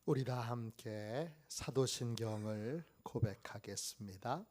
우리 다 함께 사도신경을 고백하겠습니다.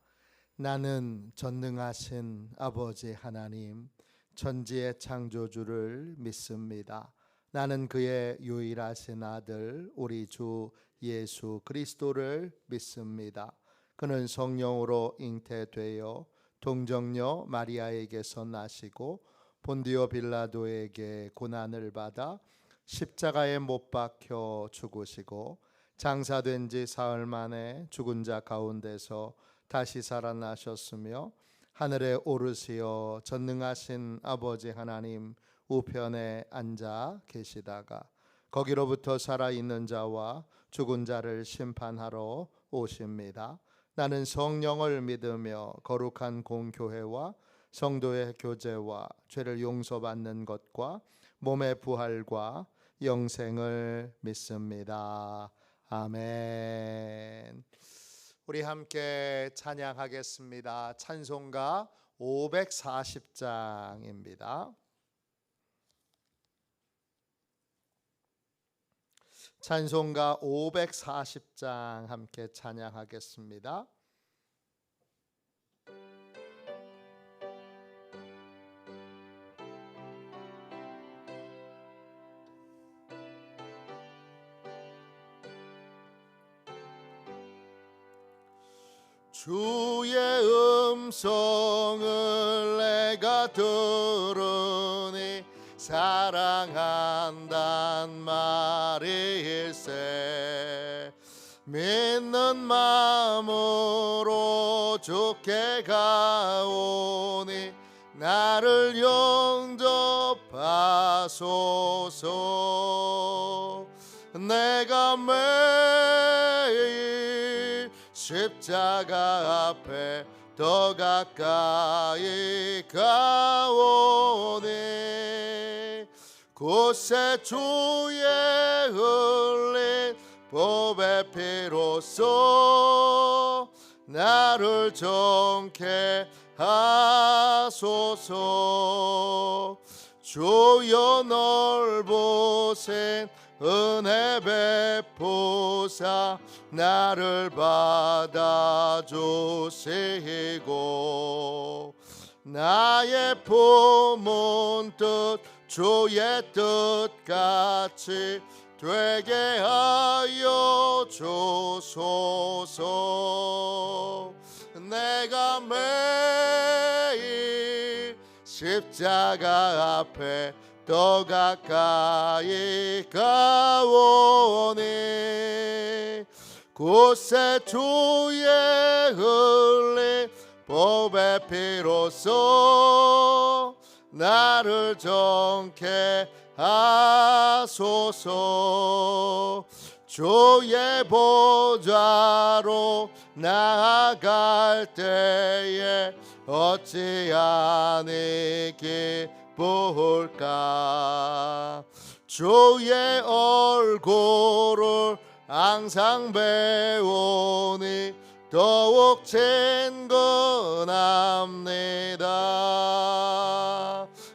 나는 전능하신 아버지 하나님, 천지의 창조주를 믿습니다. 나는 그의 유일하신 아들 우리 주 예수 그리스도를 믿습니다. 그는 성령으로 잉태되어 동정녀 마리아에게서 나시고 본디오 빌라도에게 고난을 받아 십자가에 못 박혀 죽으시고 장사된 지 사흘 만에 죽은 자 가운데서 다시 살아나셨으며 하늘에 오르시어 전능하신 아버지 하나님 우편에 앉아 계시다가 거기로부터 살아있는 자와 죽은 자를 심판하러 오십니다. 나는 성령을 믿으며 거룩한 공교회와 성도의 교제와 죄를 용서받는 것과 몸의 부활과 영생을 믿습니다. 아멘. 우리 함께 찬양하겠습니다. 찬송가 540장입니다. 찬송가 540장 함께 찬양하겠습니다. 주의 음성을 내가 들으니 사랑한단 말일세. 믿는 마음으로 주께 가오니 나를 영접하소서. 내가 매일 십자가 앞에 더 가까이 가오니 곳에 주의 흘린 보배 피로써 나를 정케 하소서. 주여 넓으신 은혜 베푸사 나를 받아주시고 나의 품은 뜻 주의 뜻같이 되게 하여 주소서. 내가 매일 십자가 앞에 더 가까이 가오니 곳에 주의 흘린 보배 피로써 나를 정케 하소서. 주의 보좌로 나아갈 때에 어찌하니 기쁠까. 주의 얼굴을 항상 배우니 더욱 친근합니다.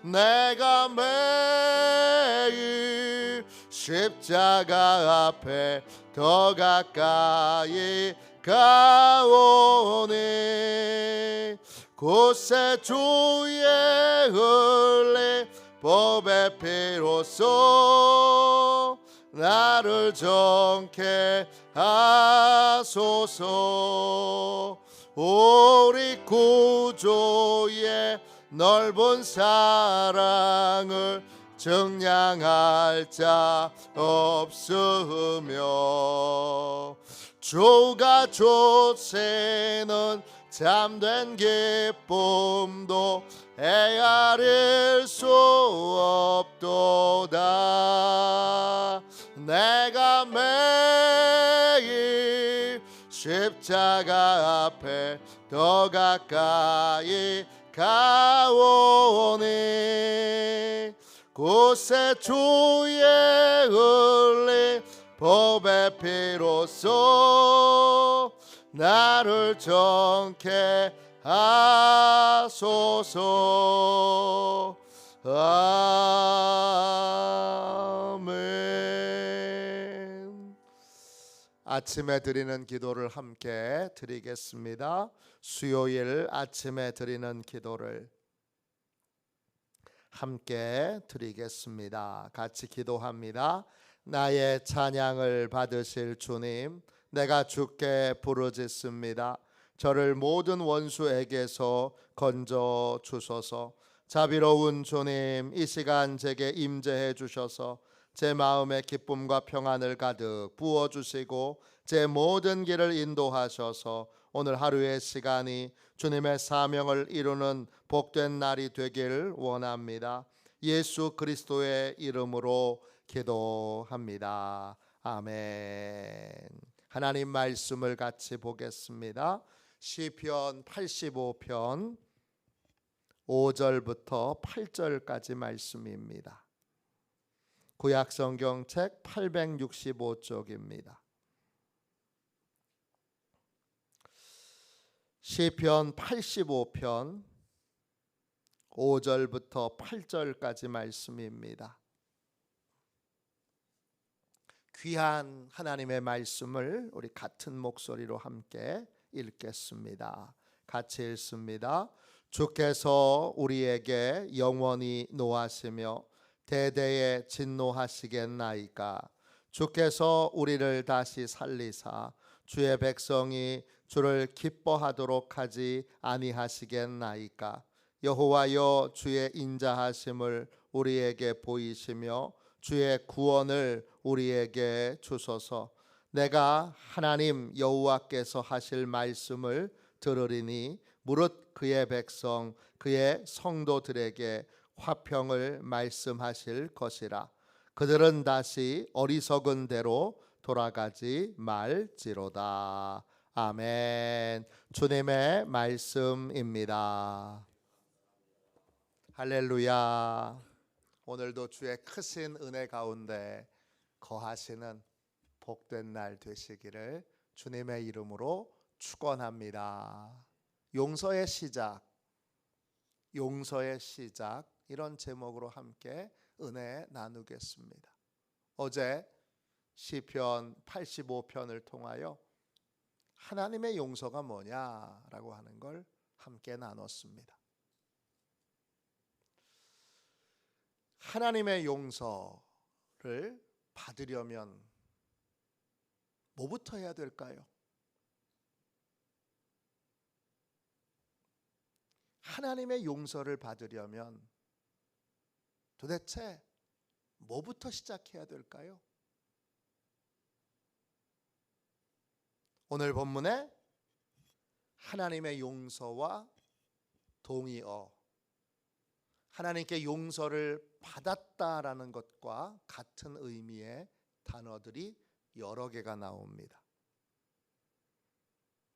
내가 매일 십자가 앞에 더 가까이 가오니 곳에 주의 흘린 보배 피로써 나를 정케 하소서. 우리 구주의 넓은 사랑을 증량할 자 없으며 주가 주시는 참된 기쁨도 헤아릴 수 없도다. 내가 매일 십자가 앞에 더 가까이 가오니 곳에 주의 흘린 보배 피로써 나를 정케 하소서. 아멘. 아침에 드리는 기도를 함께 드리겠습니다. 수요일 아침에 드리는 기도를 함께 드리겠습니다. 같이 기도합니다. 나의 찬양을 받으실 주님, 내가 주께 부르짖습니다. 저를 모든 원수에게서 건져 주소서. 자비로운 주님, 이 시간 제게 임재해 주셔서 제 마음에 기쁨과 평안을 가득 부어 주시고 제 모든 길을 인도하셔서 오늘 하루의 시간이 주님의 사명을 이루는 복된 날이 되길 원합니다. 예수 그리스도의 이름으로 기도합니다. 아멘. 하나님 말씀을 같이 보겠습니다. 시편 85편 5절부터 8절까지 말씀입니다. 구약성경책 865쪽입니다. 시편 85편 5절부터 8절까지 말씀입니다. 귀한 하나님의 말씀을 우리 같은 목소리로 함께 읽겠습니다. 같이 읽습니다. 주께서 우리에게 영원히 노하시며 대대에 진노하시겠나이까. 주께서 우리를 다시 살리사 주의 백성이 주를 기뻐하도록 하지 아니하시겠나이까. 여호와여, 주의 인자하심을 우리에게 보이시며 주의 구원을 우리에게 주소서. 내가 하나님 여호와께서 하실 말씀을 들으리니 무릇 그의 백성 그의 성도들에게 화평을 말씀하실 것이라. 그들은 다시 어리석은 대로 돌아가지 말지로다. 아멘. 주님의 말씀입니다. 할렐루야. 오늘도 주의 크신 은혜 가운데 거하시는 복된 날 되시기를 주님의 이름으로 축원합니다. 용서의 시작, 용서의 시작, 이런 제목으로 함께 은혜 나누겠습니다. 어제 시편 85편을 통하여 하나님의 용서가 뭐냐라고 하는 걸 함께 나눴습니다. 하나님의 용서를 받으려면 뭐부터 해야 될까요? 하나님의 용서를 받으려면 도대체 뭐부터 시작해야 될까요? 오늘 본문에 하나님의 용서와 동의어, 하나님께 용서를 받았다라는 것과 같은 의미의 단어들이 여러 개가 나옵니다.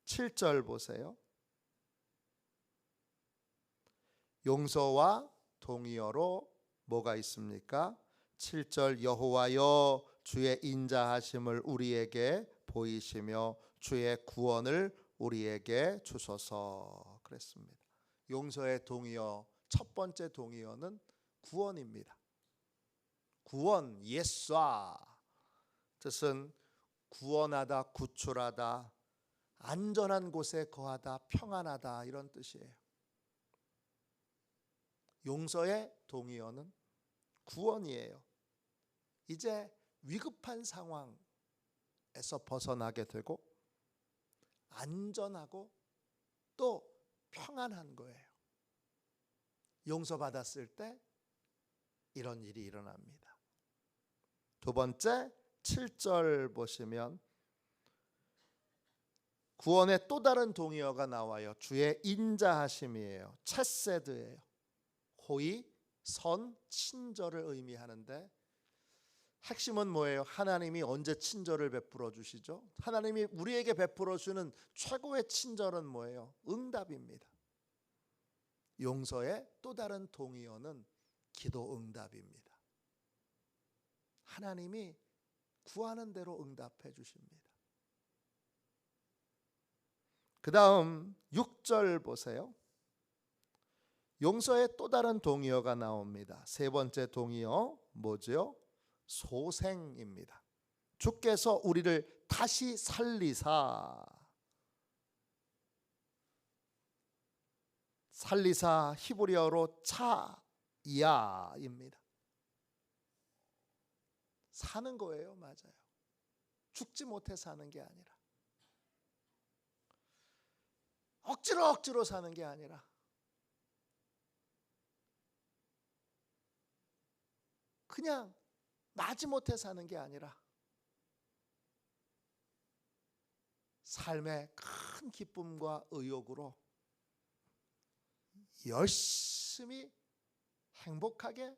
7절 보세요. 용서와 동의어로 뭐가 있습니까? 7절 여호와여, 주의 인자하심을 우리에게 보이시며 주의 구원을 우리에게 주소서 그랬습니다. 용서의 동의어, 첫 번째 동의어는 구원입니다. 구원, 예수아, 뜻은 구원하다, 구출하다, 안전한 곳에 거하다, 평안하다, 이런 뜻이에요. 용서의 동의어는 구원이에요. 이제 위급한 상황에서 벗어나게 되고 안전하고 또 평안한 거예요. 용서받았을 때 이런 일이 일어납니다. 두 번째 7절 보시면 구원의 또 다른 동의어가 나와요. 주의 인자하심이에요. 체세드예요. 호의, 선, 친절을 의미하는데 핵심은 뭐예요? 하나님이 언제 친절을 베풀어 주시죠? 하나님이 우리에게 베풀어 주는 최고의 친절은 뭐예요? 응답입니다. 용서의 또 다른 동의어는 기도 응답입니다. 하나님이 구하는 대로 응답해 주십니다. 그 다음 6절 보세요. 용서의 또 다른 동의어가 나옵니다. 세 번째 동의어 뭐죠? 소생입니다. 주께서 우리를 다시 살리사 히브리어로 차야입니다. 사는 거예요. 맞아요. 죽지 못해 사는 게 아니라, 억지로 사는 게 아니라, 그냥 마지못해 사는 게 아니라, 삶의 큰 기쁨과 의욕으로 열심히 행복하게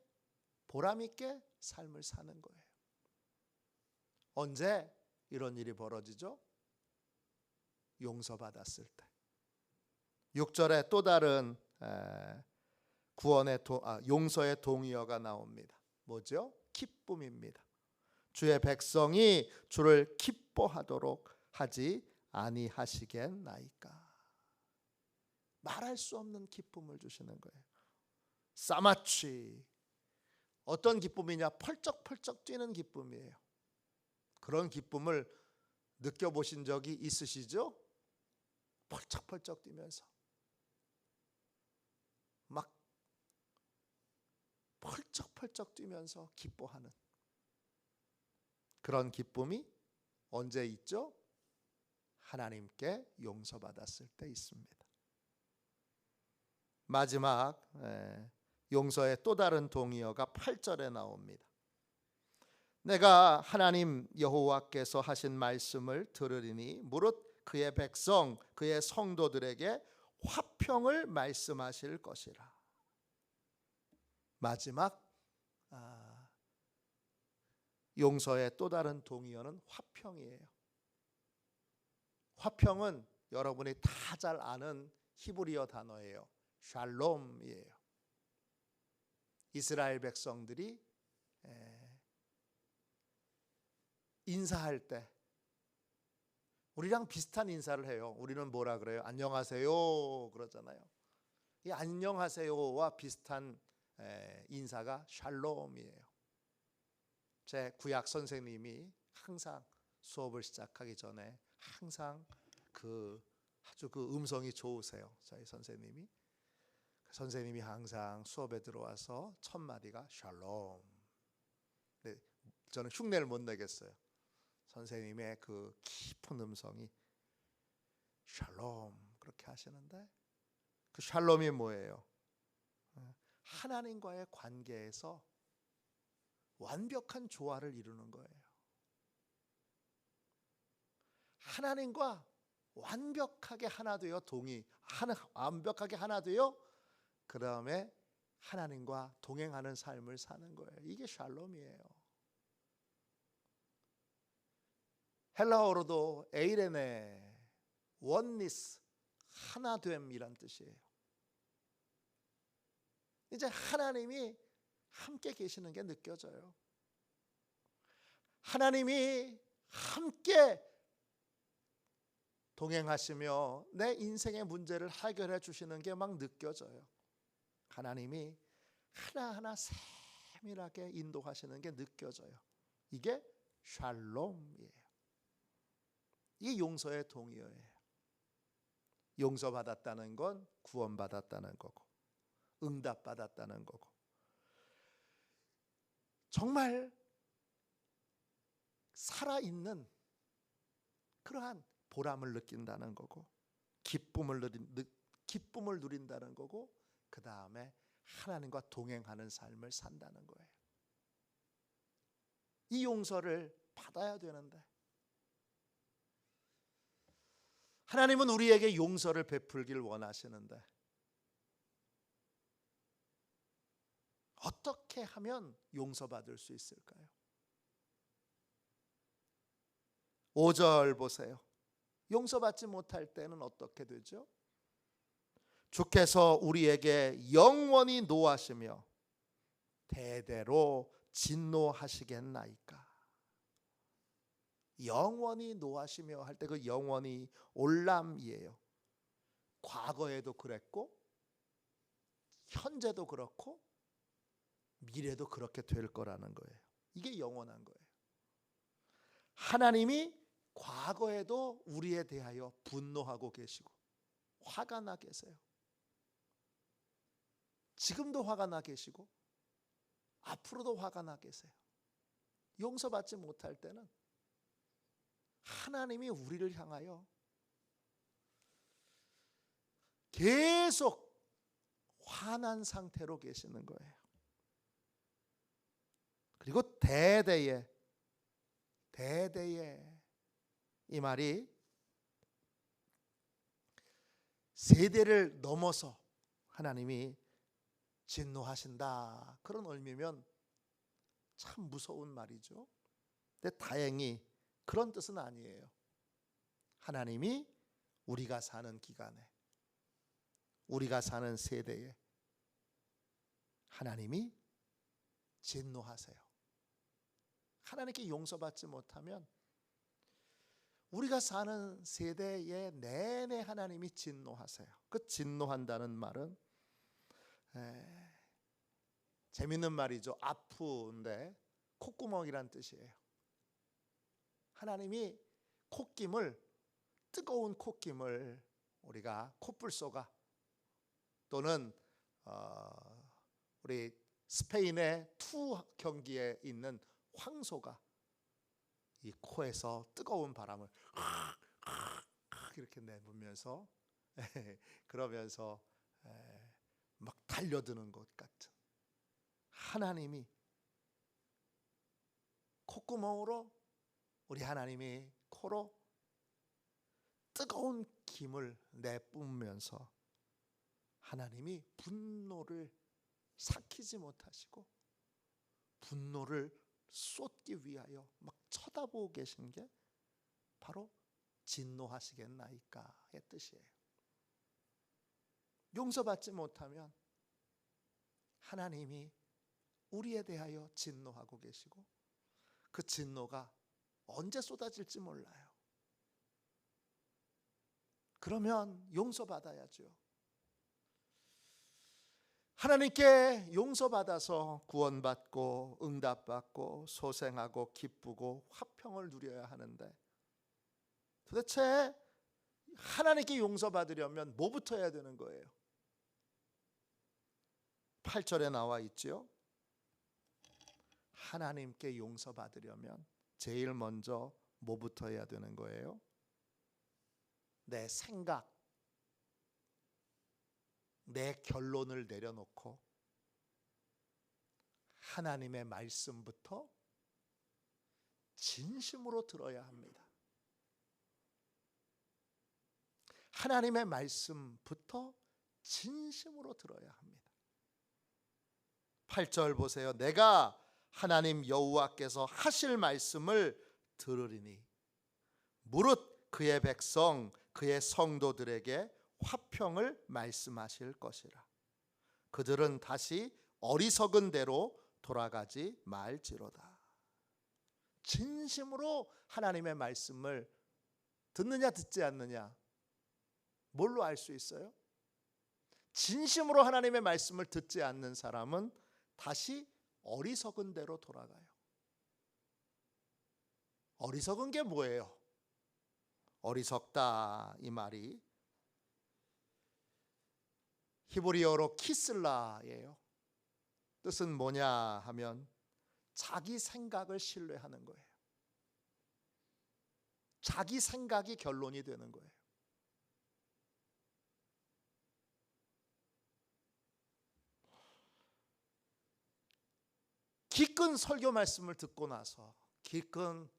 보람있게 삶을 사는 거예요. 언제 이런 일이 벌어지죠? 용서받았을 때. 6절에 또 다른 용서의 동의어가 나옵니다. 뭐죠? 기쁨입니다. 주의 백성이 주를 기뻐하도록 하지 아니하시겠나이까. 말할 수 없는 기쁨을 주시는 거예요. 사마치. 어떤 기쁨이냐? 펄쩍펄쩍 뛰는 기쁨이에요. 그런 기쁨을 느껴보신 적이 있으시죠? 펄쩍펄쩍 뛰면서 막 펄쩍펄쩍 뛰면서 기뻐하는 그런 기쁨이 언제 있죠? 하나님께 용서받았을 때 있습니다. 마지막 용서의 또 다른 동의어가 8절에 나옵니다. 내가 하나님 여호와께서 하신 말씀을 들으리니 무릇 그의 백성 그의 성도들에게 화평을 말씀하실 것이라. 마지막 용서의 또 다른 동의어는 화평이에요. 화평은 여러분이 다 잘 아는 히브리어 단어예요. 샬롬이에요. 이스라엘 백성들이 인사할 때 우리랑 비슷한 인사를 해요. 우리는 뭐라 그래요? 안녕하세요 그러잖아요. 이 안녕하세요와 비슷한 인사가 샬롬이에요. 제 구약 선생님이 항상 수업을 시작하기 전에 항상 아주 음성이 좋으세요. 저희 선생님이 항상 수업에 들어와서 첫 마디가 샬롬. 근데 저는 흉내를 못 내겠어요. 선생님의 그 깊은 음성이 샬롬 그렇게 하시는데, 그 샬롬이 뭐예요? 하나님과의 관계에서 완벽한 조화를 이루는 거예요. 하나님과 완벽하게 하나 되어 완벽하게 하나 되어 그 다음에 하나님과 동행하는 삶을 사는 거예요. 이게 샬롬이에요. 헬라어로도 에이레네, 원니스, 하나됨이란 뜻이에요. 이제 하나님이 함께 계시는 게 느껴져요. 하나님이 함께 동행하시며 내 인생의 문제를 해결해 주시는 게 막 느껴져요. 하나님이 하나하나 세밀하게 인도하시는 게 느껴져요. 이게 샬롬이에요. 이게 용서의 동의어예요. 용서받았다는 건 구원받았다는 거고, 응답받았다는 거고, 정말 살아있는 그러한 보람을 느낀다는 거고, 기쁨을 누린다는 거고, 그 다음에 하나님과 동행하는 삶을 산다는 거예요. 이 용서를 받아야 되는데, 하나님은 우리에게 용서를 베풀길 원하시는데 어떻게 하면 용서받을 수 있을까요? 5절 보세요. 용서받지 못할 때는 어떻게 되죠? 주께서 우리에게 영원히 노하시며 대대로 진노하시겠나이까. 영원히 노하시며 할 때 그 영원히 올람이에요. 과거에도 그랬고 현재도 그렇고 미래도 그렇게 될 거라는 거예요. 이게 영원한 거예요. 하나님이 과거에도 우리에 대하여 분노하고 계시고 화가 나 계세요. 지금도 화가 나 계시고 앞으로도 화가 나 계세요. 용서받지 못할 때는 하나님이 우리를 향하여 계속 화난 상태로 계시는 거예요. 그리고 대대에 이 말이 세대를 넘어서 하나님이 진노하신다, 그런 의미면 참 무서운 말이죠. 근데 다행히 그런 뜻은 아니에요. 하나님이 우리가 사는 기간에, 우리가 사는 세대에 하나님이 진노하세요. 하나님께 용서받지 못하면 우리가 사는 세대에 내내 하나님이 진노하세요. 그 진노한다는 말은 재밌는 말이죠. 아프인데 콧구멍이란 뜻이에요. 하나님이 콧김을, 뜨거운 콧김을 우리가 콧불소가, 또는 우리 스페인의 투 경기에 있는 황소가 이 코에서 뜨거운 바람을 이렇게 내보면서 그러면서 막 달려드는 것 같은, 하나님이 콧구멍으로, 우리 하나님이 코로 뜨거운 김을 내뿜으면서 하나님이 분노를 삭히지 못하시고 분노를 쏟기 위하여 막 쳐다보고 계신 게 바로 진노하시겠나이까의 뜻이에요. 용서받지 못하면 하나님이 우리에 대하여 진노하고 계시고 그 진노가 언제 쏟아질지 몰라요. 그러면 용서받아야죠. 하나님께 용서받아서 구원받고 응답받고 소생하고 기쁘고 화평을 누려야 하는데, 도대체 하나님께 용서받으려면 뭐부터 해야 되는 거예요? 8절에 나와 있죠. 하나님께 용서받으려면 제일 먼저 뭐부터 해야 되는 거예요? 내 생각, 내 결론을 내려놓고 하나님의 말씀부터 진심으로 들어야 합니다. 하나님의 말씀부터 진심으로 들어야 합니다. 8절 보세요. 내가 하나님 여호와께서 하실 말씀을 들으리니 무릇 그의 백성 그의 성도들에게 화평을 말씀하실 것이라. 그들은 다시 어리석은 대로 돌아가지 말지로다. 진심으로 하나님의 말씀을 듣느냐 듣지 않느냐 뭘로 알 수 있어요? 진심으로 하나님의 말씀을 듣지 않는 사람은 다시 어리석은 대로 돌아가요. 어리석은 게 뭐예요? 어리석다, 이 말이 히브리어로 키슬라예요. 뜻은 뭐냐 하면 자기 생각을 신뢰하는 거예요. 자기 생각이 결론이 되는 거예요. 기껏 설교 말씀을 듣고 나서 기껏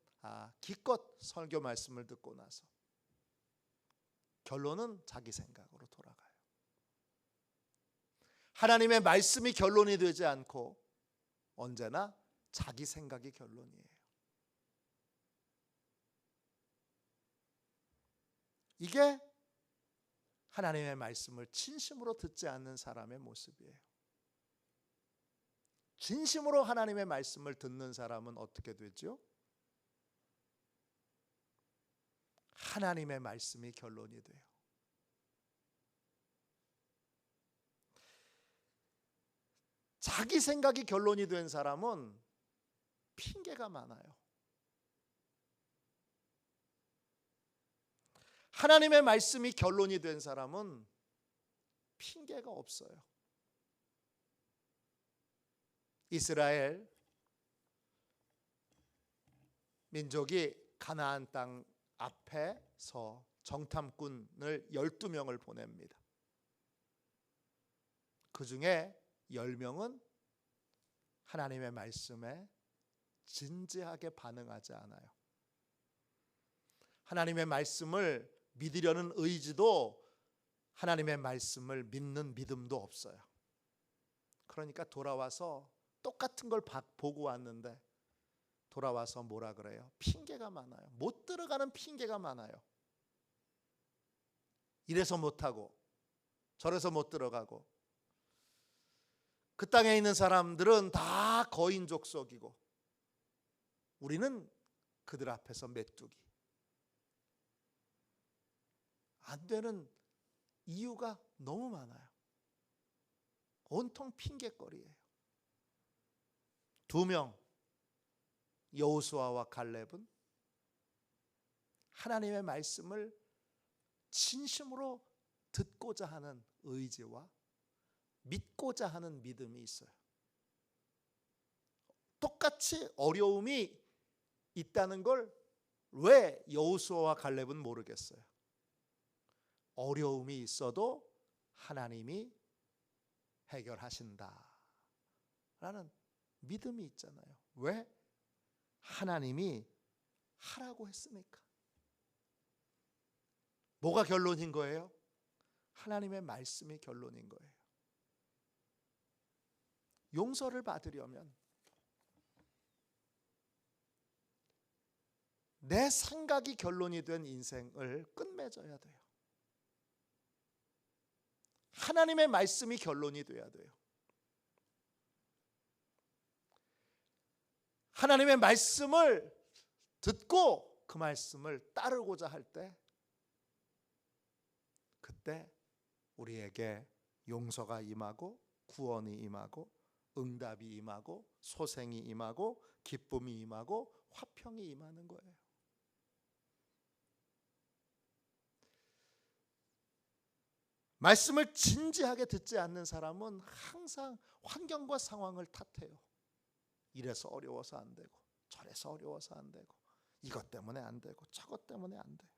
설교 말씀을 듣고 나서 결론은 자기 생각으로 돌아가요. 하나님의 말씀이 결론이 되지 않고 언제나 자기 생각이 결론이에요. 이게 하나님의 말씀을 진심으로 듣지 않는 사람의 모습이에요. 진심으로 하나님의 말씀을 듣는 사람은 어떻게 되죠? 하나님의 말씀이 결론이 돼요. 자기 생각이 결론이 된 사람은 핑계가 많아요. 하나님의 말씀이 결론이 된 사람은 핑계가 없어요. 이스라엘 민족이 가나안 땅 앞에서 정탐꾼을 12명을 보냅니다. 그 중에 10명은 하나님의 말씀에 진지하게 반응하지 않아요. 하나님의 말씀을 믿으려는 의지도, 하나님의 말씀을 믿는 믿음도 없어요. 그러니까 돌아와서 똑같은 걸 보고 왔는데 돌아와서 뭐라 그래요? 핑계가 많아요. 못 들어가는 핑계가 많아요. 이래서 못하고 저래서 못 들어가고. 그 땅에 있는 사람들은 다 거인족속이고 우리는 그들 앞에서 메뚜기. 안 되는 이유가 너무 많아요. 온통 핑계거리예요. 2명, 여호수아와 갈렙은 하나님의 말씀을 진심으로 듣고자 하는 의지와 믿고자 하는 믿음이 있어요. 똑같이 어려움이 있다는 걸 왜 여호수아와 갈렙은 모르겠어요. 어려움이 있어도 하나님이 해결하신다 라는 믿음이 있잖아요. 왜? 하나님이 하라고 했으니까. 뭐가 결론인 거예요? 하나님의 말씀이 결론인 거예요. 용서를 받으려면 내 생각이 결론이 된 인생을 끝맺어야 돼요. 하나님의 말씀이 결론이 돼야 돼요. 하나님의 말씀을 듣고 그 말씀을 따르고자 할 때, 그때 우리에게 용서가 임하고 구원이 임하고 응답이 임하고 소생이 임하고 기쁨이 임하고 화평이 임하는 거예요. 말씀을 진지하게 듣지 않는 사람은 항상 환경과 상황을 탓해요. 이래서 어려워서 안 되고 저래서 어려워서 안 되고 이것 때문에 안 되고 저것 때문에 안 돼요.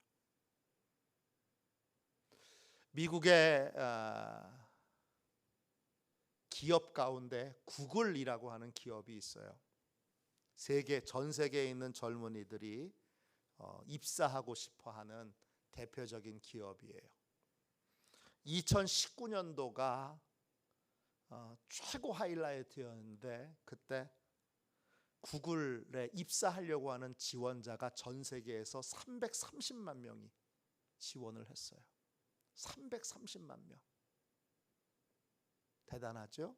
미국의 기업 가운데 구글이라고 하는 기업이 있어요. 전 세계에 있는 젊은이들이 입사하고 싶어하는 대표적인 기업이에요. 2019년도가 최고 하이라이트였는데 그때 구글에 입사하려고 하는 지원자가 전 세계에서 330만 명이 지원을 했어요. 330만 명. 대단하죠?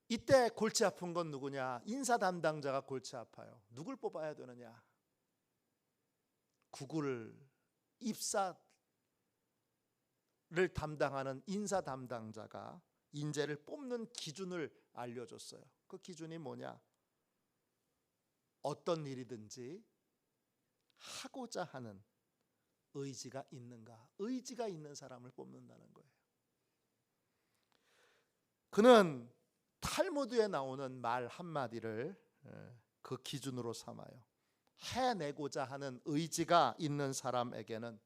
이때 골치 아픈 건 누구냐? 인사 담당자가 골치 아파요. 누굴 뽑아야 되느냐? 구글 입사를 담당하는 인사 담당자가 인재를 뽑는 기준을 알려줬어요. 그 기준이 뭐냐? 어떤 일이든지 하고자 하는 의지가 있는가? 의지가 있는 사람을 뽑는다는 거예요. 그는 탈무드에 나오는 말 한마디를 그 기준으로 삼아요. 해내고자 하는 의지가 있는 사람에게는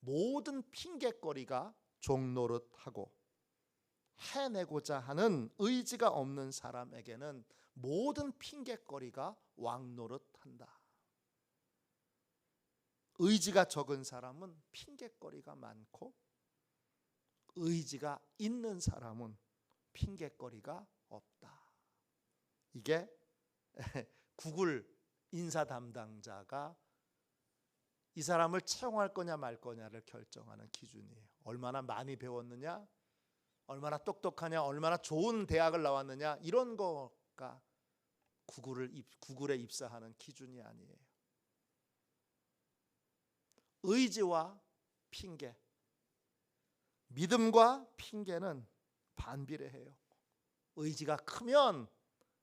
모든 핑계거리가 종노릇하고 해내고자 하는 의지가 없는 사람에게는 모든 핑계거리가 왕노릇한다. 의지가 적은 사람은 핑계거리가 많고 의지가 있는 사람은 핑계거리가 없다. 이게 구글 인사 담당자가 이 사람을 채용할 거냐 말 거냐를 결정하는 기준이에요. 얼마나 많이 배웠느냐, 얼마나 똑똑하냐, 얼마나 좋은 대학을 나왔느냐, 이런 거가 구글에 입사하는 기준이 아니에요. 의지와 핑계, 믿음과 핑계는 반비례해요. 의지가 크면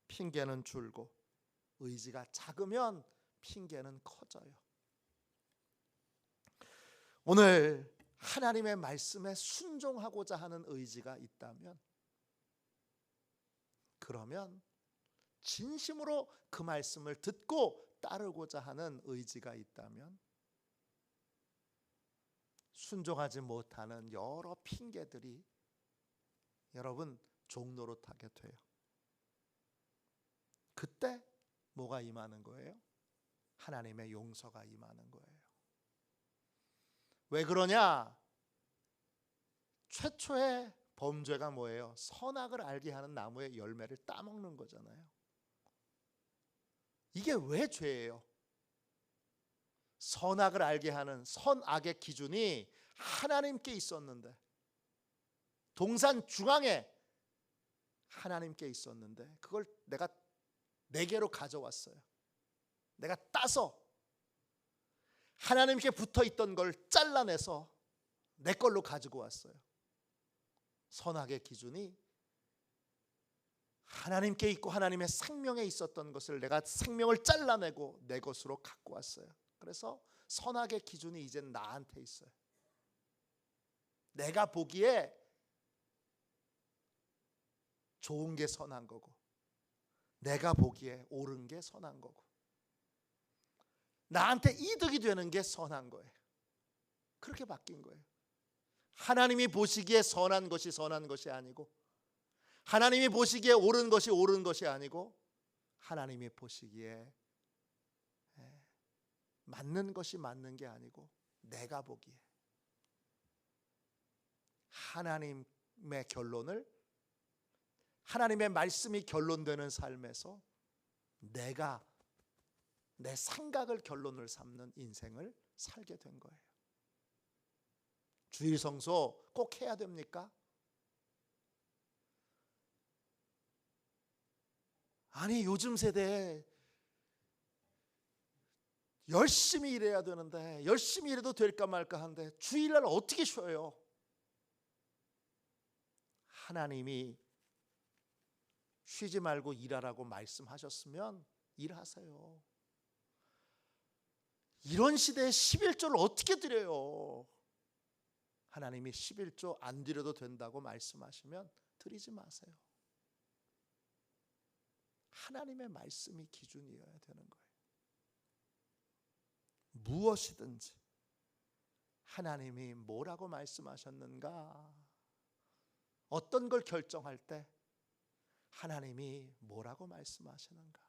핑계는 줄고 의지가 작으면 핑계는 커져요. 오늘 하나님의 말씀에 순종하고자 하는 의지가 있다면, 그러면 진심으로 그 말씀을 듣고 따르고자 하는 의지가 있다면 순종하지 못하는 여러 핑계들이 여러분 종로로 타게 돼요. 그때 뭐가 임하는 거예요? 하나님의 용서가 임하는 거예요. 왜 그러냐? 최초의 범죄가 뭐예요? 선악을 알게 하는 나무의 열매를 따먹는 거잖아요. 이게 왜 죄예요? 선악을 알게 하는 선악의 기준이 하나님께 있었는데, 동산 중앙에 하나님께 있었는데 그걸 내가 내게로 가져왔어요. 내가 따서 하나님께 붙어있던 걸 잘라내서 내 걸로 가지고 왔어요. 선악의 기준이 하나님께 있고 하나님의 생명에 있었던 것을 내가 생명을 잘라내고 내 것으로 갖고 왔어요. 그래서 선악의 기준이 이제 나한테 있어요. 내가 보기에 좋은 게 선한 거고, 내가 보기에 옳은 게 선한 거고, 나한테 이득이 되는 게 선한 거예요. 그렇게 바뀐 거예요. 하나님이 보시기에 선한 것이 선한 것이 아니고, 하나님이 보시기에 옳은 것이 옳은 것이 아니고, 하나님이 보시기에 맞는 것이 맞는 게 아니고, 내가 보기에 하나님의 결론을, 하나님의 말씀이 결론되는 삶에서 내가 내 생각을 결론을 삼는 인생을 살게 된 거예요. 주일 성소 꼭 해야 됩니까? 아니, 요즘 세대에 열심히 일해야 되는데, 열심히 일해도 될까 말까 하는데 주일날 어떻게 쉬어요? 하나님이 쉬지 말고 일하라고 말씀하셨으면 일하세요. 이런 시대에 11조를 어떻게 드려요? 하나님이 11조 안 드려도 된다고 말씀하시면 드리지 마세요. 하나님의 말씀이 기준이어야 되는 거예요. 무엇이든지 하나님이 뭐라고 말씀하셨는가, 어떤 걸 결정할 때 하나님이 뭐라고 말씀하시는가.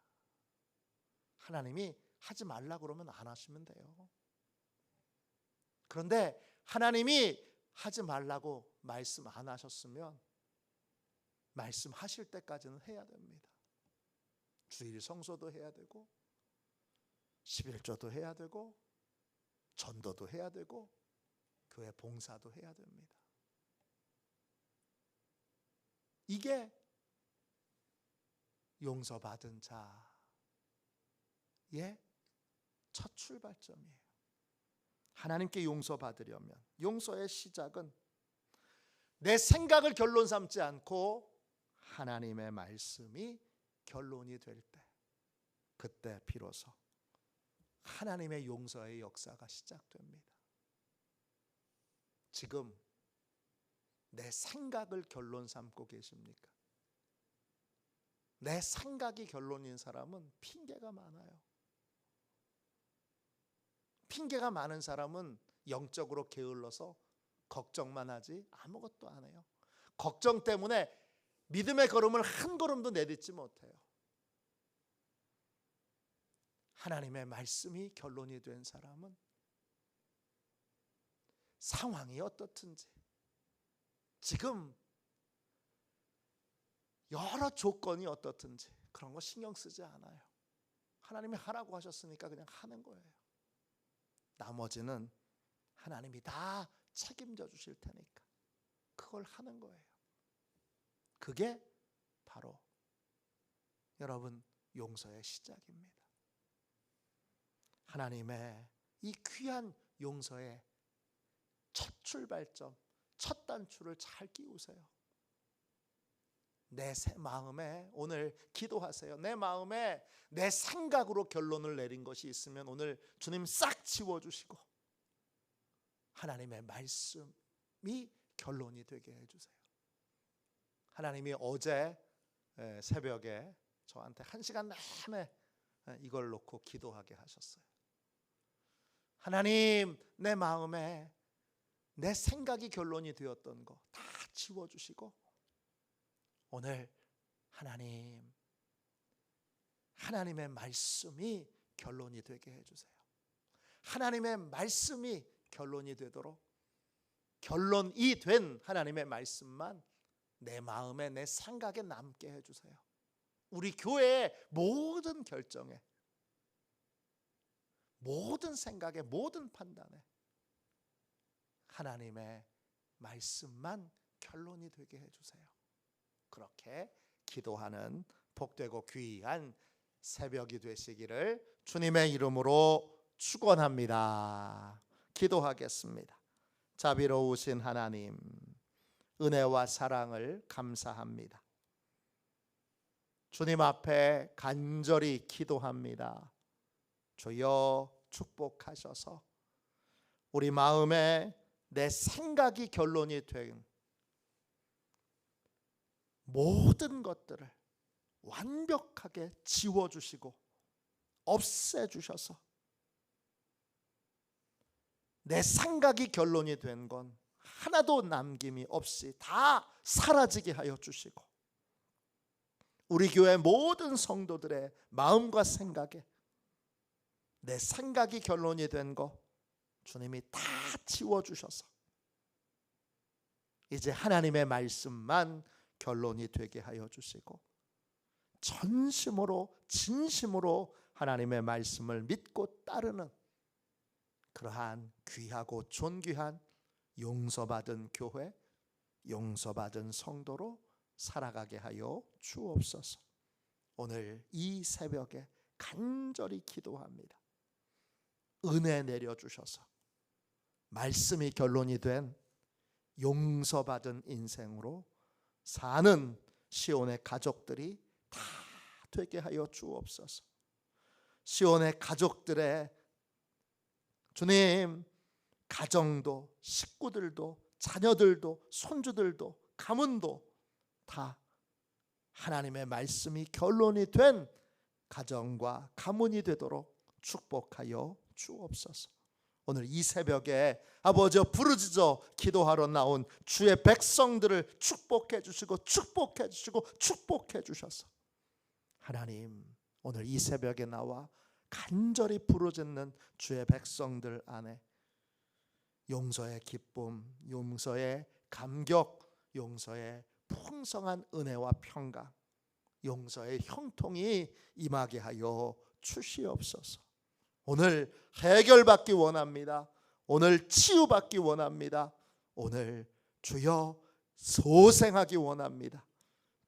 하나님이 하지 말라 그러면 안 하시면 돼요. 그런데 하나님이 하지 말라고 말씀 안 하셨으면 말씀하실 때까지는 해야 됩니다. 주일 성소도 해야 되고, 11조도 해야 되고, 전도도 해야 되고, 교회 봉사도 해야 됩니다. 이게 용서받은 자의 첫 출발점이에요. 하나님께 용서받으려면 용서의 시작은 내 생각을 결론 삼지 않고 하나님의 말씀이 결론이 될 때, 그때 비로소 하나님의 용서의 역사가 시작됩니다. 지금 내 생각을 결론 삼고 계십니까? 내 생각이 결론인 사람은 핑계가 많아요. 핑계가 많은 사람은 영적으로 게을러서 걱정만 하지 아무것도 안 해요. 걱정 때문에 믿음의 걸음을 한 걸음도 내딛지 못해요. 하나님의 말씀이 결론이 된 사람은 상황이 어떻든지, 지금 여러 조건이 어떻든지 그런 거 신경 쓰지 않아요. 하나님이 하라고 하셨으니까 그냥 하는 거예요. 나머지는 하나님이 다 책임져 주실 테니까 그걸 하는 거예요. 그게 바로 여러분 용서의 시작입니다. 하나님의 이 귀한 용서의 첫 출발점, 첫 단추를 잘 끼우세요. 내 마음에 오늘 기도하세요. 내 마음에 내 생각으로 결론을 내린 것이 있으면 오늘 주님 싹 지워주시고 하나님의 말씀이 결론이 되게 해주세요. 하나님이 어제 새벽에 저한테 1시간 내내 이걸 놓고 기도하게 하셨어요. 하나님, 내 마음에 내 생각이 결론이 되었던 거 다 지워주시고 오늘 하나님의 말씀이 결론이 되게 해주세요. 하나님의 말씀이 결론이 되도록 결론이 된 하나님의 말씀만 내 마음에 내 생각에 남게 해주세요. 우리 교회의 모든 결정에, 모든 생각에, 모든 판단에 하나님의 말씀만 결론이 되게 해주세요. 그렇게 기도하는 복되고 귀한 새벽이 되시기를 주님의 이름으로 축원합니다. 기도하겠습니다. 자비로우신 하나님, 은혜와 사랑을 감사합니다. 주님 앞에 간절히 기도합니다. 주여 축복하셔서 우리 마음에 내 생각이 결론이 된 모든 것들을 완벽하게 지워주시고 없애주셔서 내 생각이 결론이 된 건 하나도 남김이 없이 다 사라지게 하여 주시고 우리 교회 모든 성도들의 마음과 생각에 내 생각이 결론이 된 거 주님이 다 지워주셔서 이제 하나님의 말씀만 결론이 되게 하여 주시고 전심으로 진심으로 하나님의 말씀을 믿고 따르는 그러한 귀하고 존귀한 용서받은 교회, 용서받은 성도로 살아가게 하여 주옵소서. 오늘 이 새벽에 간절히 기도합니다. 은혜 내려주셔서 말씀이 결론이 된 용서받은 인생으로 사는 시온의 가족들이 다 되게 하여 주옵소서. 시온의 가족들의 주님, 가정도 식구들도 자녀들도 손주들도 가문도 다 하나님의 말씀이 결론이 된 가정과 가문이 되도록 축복하여 주옵소서. 오늘 이 새벽에 아버지 부르짖어 기도하러 나온 주의 백성들을 축복해 주시고 축복해 주시고 축복해 주셔서 하나님, 오늘 이 새벽에 나와 간절히 부르짖는 주의 백성들 안에 용서의 기쁨, 용서의 감격, 용서의 풍성한 은혜와 평강, 용서의 형통이 임하게 하여 주시옵소서. 오늘 해결받기 원합니다. 오늘 치유받기 원합니다. 오늘 주여 소생하기 원합니다.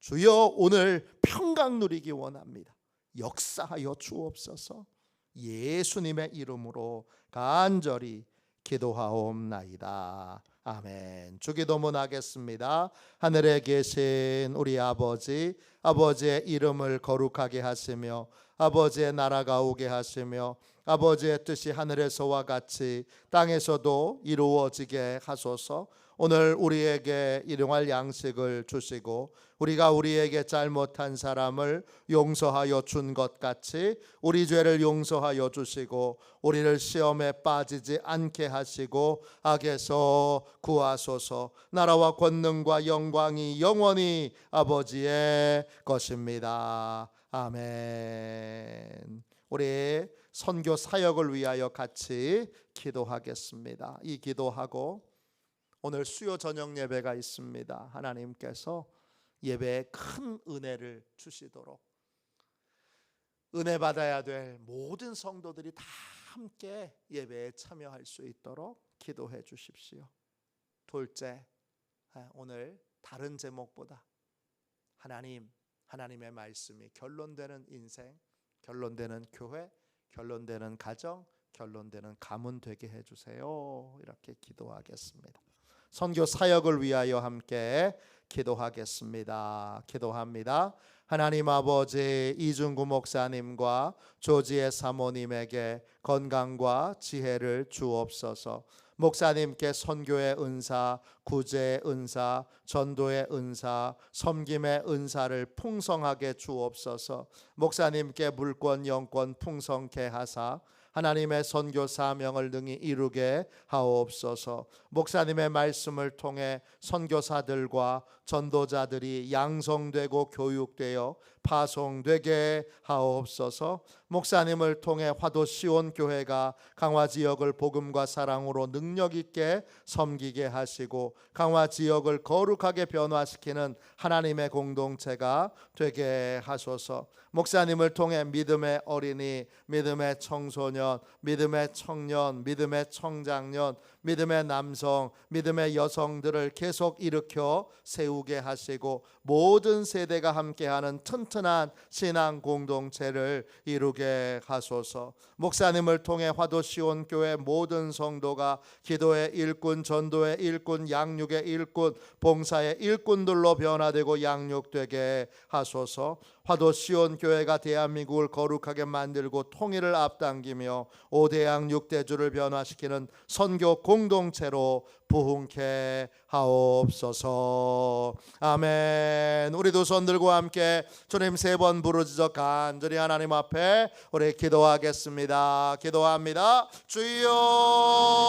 주여 오늘 평강 누리기 원합니다. 역사하여 주옵소서. 예수님의 이름으로 간절히 기도하옵나이다. 아멘. 주기도문 하겠습니다. 하늘에 계신 우리 아버지, 아버지의 이름을 거룩하게 하시며 아버지의 나라가 오게 하시며 아버지의 뜻이 하늘에서와 같이 땅에서도 이루어지게 하소서. 오늘 우리에게 일용할 양식을 주시고 우리가 우리에게 잘못한 사람을 용서하여 준 것 같이 우리 죄를 용서하여 주시고 우리를 시험에 빠지지 않게 하시고 악에서 구하소서. 나라와 권능과 영광이 영원히 아버지의 것입니다. 아멘. 우리 선교 사역을 위하여 같이 기도하겠습니다. 이 기도하고 오늘 수요 저녁 예배가 있습니다. 하나님께서 예배에 큰 은혜를 주시도록 은혜 받아야 될 모든 성도들이 다 함께 예배에 참여할 수 있도록 기도해 주십시오. 둘째, 오늘 다른 제목보다 하나님의 말씀이 결론되는 인생, 결론되는 교회, 결론되는 가정, 결론되는 가문 되게 해주세요. 이렇게 기도하겠습니다. 선교 사역을 위하여 함께 기도하겠습니다. 기도합니다. 하나님 아버지, 이중구 목사님과 조지의 사모님에게 건강과 지혜를 주옵소서. 목사님께 선교의 은사, 구제의 은사, 전도의 은사, 섬김의 은사를 풍성하게 주옵소서. 목사님께 물권 영권 풍성케 하사 하나님의 선교 사명을 능히 이루게 하옵소서. 목사님의 말씀을 통해 선교사들과 전도자들이 양성되고 교육되어 파송되게 하옵소서. 목사님을 통해 화도 시온 교회가 강화 지역을 복음과 사랑으로 능력 있게 섬기게 하시고 강화 지역을 거룩하게 변화시키는 하나님의 공동체가 되게 하소서. 목사님을 통해 믿음의 어린이, 믿음의 청소년, 믿음의 청년, 믿음의 청장년, 믿음의 남성, 믿음의 여성들을 계속 일으켜 세우게 하시고 모든 세대가 함께하는 튼튼한 신앙 공동체를 이루게 하소서. 목사님을 통해 화도 시온 교회 모든 성도가 기도의 일꾼, 전도의 일꾼, 양육의 일꾼, 봉사의 일꾼들로 변화되고 양육되게 하소서. 화도 시온 교회가 대한민국을 거룩하게 만들고 통일을 앞당기며 5대양 6대주를 변화시키는 선교 공동체로 부흥케 하옵소서. 아멘. 우리 두 손 들고 함께 주님 3번 부르짖어 간절히 하나님 앞에 우리 기도하겠습니다. 기도합니다. 주여